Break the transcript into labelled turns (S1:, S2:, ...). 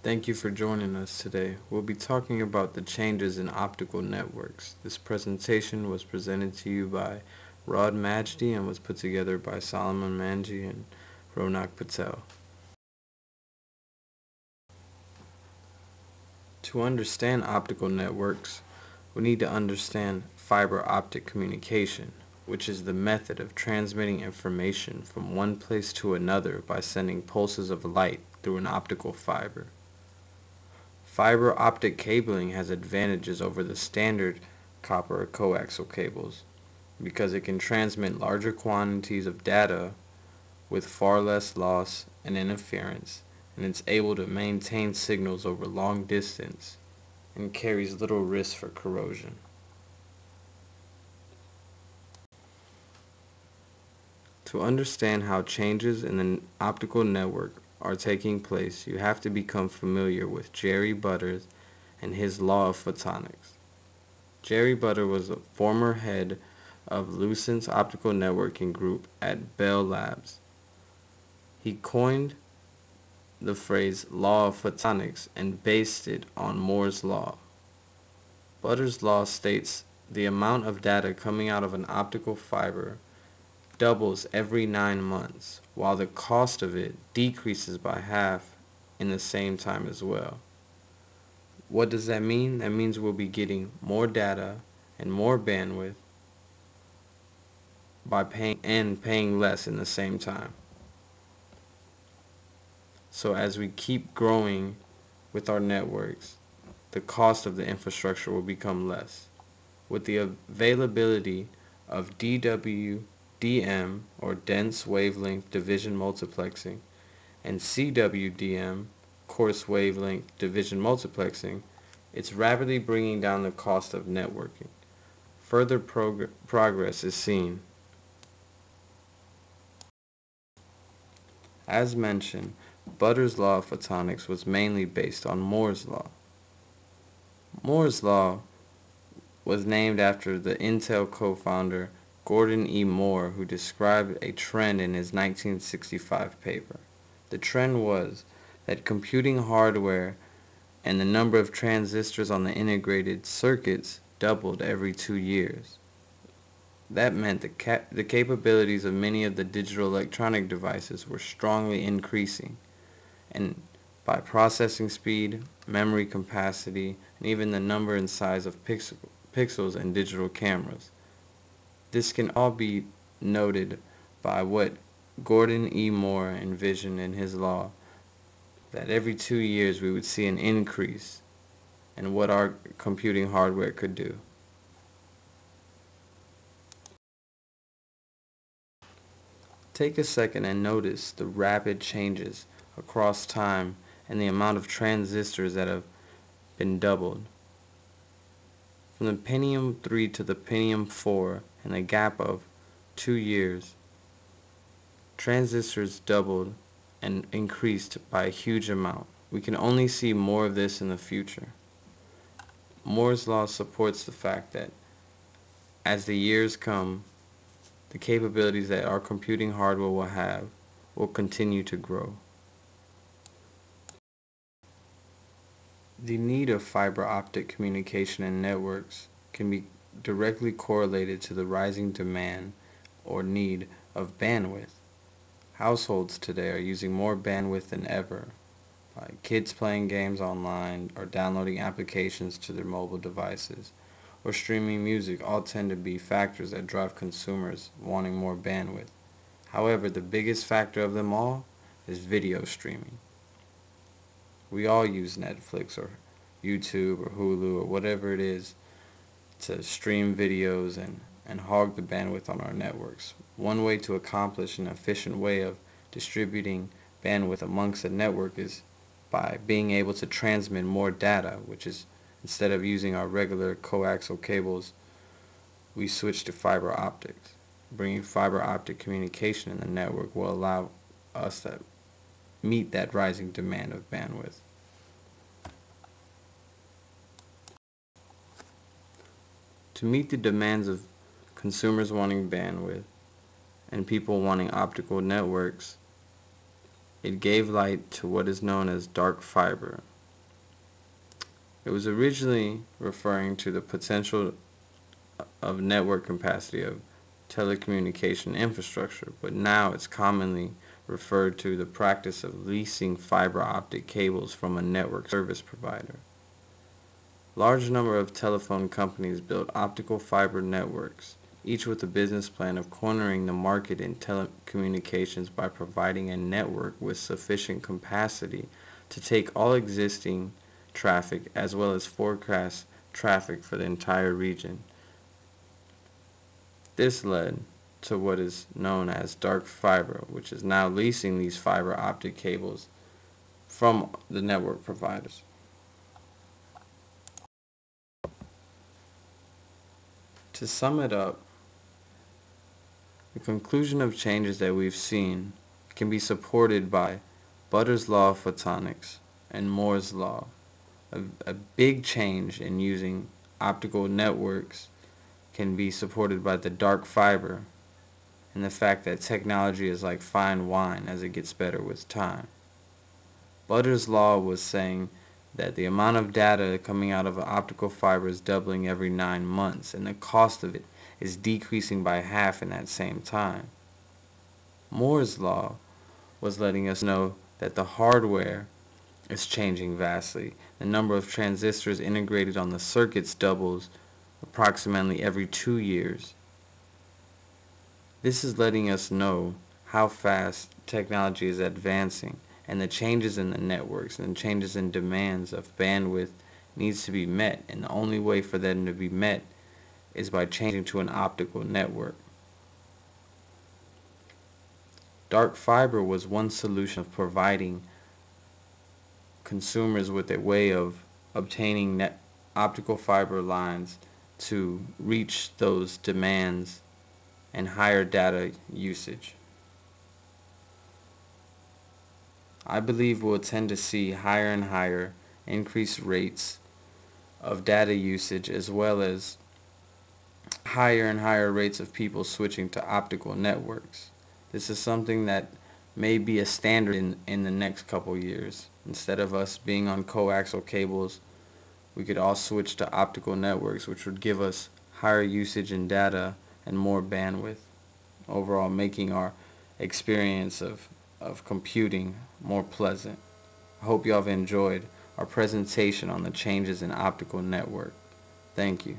S1: Thank you for joining us today. We'll be talking about the changes in optical networks. This presentation was presented to you by Rod Majdi and was put together by Solomon Manji and Ronak Patel. To understand optical networks, we need to understand fiber optic communication, which is the method of transmitting information from one place to another by sending pulses of light through an optical fiber. Fiber optic cabling has advantages over the standard copper or coaxial cables because it can transmit larger quantities of data with far less loss and interference, and it's able to maintain signals over long distance and carries little risk for corrosion. To understand how changes in the optical network are taking place, you have to become familiar with Jerry Butters and his Law of Photonics. Jerry Butter was a former head of Lucent's optical networking group at Bell Labs. He coined the phrase Law of Photonics and based it on Moore's Law. Butter's law states the amount of data coming out of an optical fiber doubles every 9 months, while the cost of it decreases by half in the same time as well. What does that mean? That means we'll be getting more data and more bandwidth by paying less in the same time. So as we keep growing with our networks, the cost of the infrastructure will become less. With the availability of DWDM, or dense wavelength division multiplexing, and CWDM, coarse wavelength division multiplexing, it's rapidly bringing down the cost of networking. Further progress is seen. As mentioned, Butter's law of photonics was mainly based on Moore's law. Moore's law was named after the Intel co-founder Gordon E. Moore, who described a trend in his 1965 paper. The trend was that computing hardware and the number of transistors on the integrated circuits doubled every 2 years. That meant the capabilities of many of the digital electronic devices were strongly increasing, and by processing speed, memory capacity, and even the number and size of pixels in digital cameras. This can all be noted by what Gordon E. Moore envisioned in his law, that every 2 years we would see an increase in what our computing hardware could do. Take a second and notice the rapid changes across time and the amount of transistors that have been doubled. From the Pentium 3 to the Pentium 4 in a gap of 2 years, transistors doubled and increased by a huge amount. We can only see more of this in the future. Moore's law supports the fact that as the years come, the capabilities that our computing hardware will have will continue to grow. The need of fiber optic communication and networks can be directly correlated to the rising demand or need of bandwidth. Households today are using more bandwidth than ever, like kids playing games online or downloading applications to their mobile devices or streaming music all tend to be factors that drive consumers wanting more bandwidth. However, the biggest factor of them all is video streaming. We all use Netflix or YouTube or Hulu or whatever it is to stream videos and hog the bandwidth on our networks. One way to accomplish an efficient way of distributing bandwidth amongst a network is by being able to transmit more data, which is instead of using our regular coaxial cables, we switch to fiber optics. Bringing fiber optic communication in the network will allow us to meet that rising demand of bandwidth. To meet the demands of consumers wanting bandwidth and people wanting optical networks, it gave light to what is known as dark fiber. It was originally referring to the potential of network capacity of telecommunication infrastructure, but now it's commonly referred to the practice of leasing fiber optic cables from a network service provider. Large number of telephone companies build optical fiber networks, each with a business plan of cornering the market in telecommunications by providing a network with sufficient capacity to take all existing traffic as well as forecast traffic for the entire region. This led to what is known as dark fiber, which is now leasing these fiber optic cables from the network providers. To sum it up, the conclusion of changes that we've seen can be supported by Butter's Law of Photonics and Moore's Law. A big change in using optical networks can be supported by the dark fiber and the fact that technology is like fine wine as it gets better with time. Butter's Law was saying that the amount of data coming out of an optical fiber is doubling every 9 months, and the cost of it is decreasing by half in that same time. Moore's Law was letting us know that the hardware is changing vastly. The number of transistors integrated on the circuits doubles approximately every 2 years. This is letting us know how fast technology is advancing, and the changes in the networks and changes in demands of bandwidth needs to be met, and the only way for them to be met is by changing to an optical network. Dark fiber was one solution of providing consumers with a way of obtaining optical fiber lines to reach those demands and higher data usage. I believe we'll tend to see higher and higher increased rates of data usage, as well as higher and higher rates of people switching to optical networks. This is something that may be a standard in the next couple years. Instead of us being on coaxial cables, we could all switch to optical networks, which would give us higher usage in data and more bandwidth, overall making our experience of computing more pleasant. I hope you all have enjoyed our presentation on the changes in optical network. Thank you.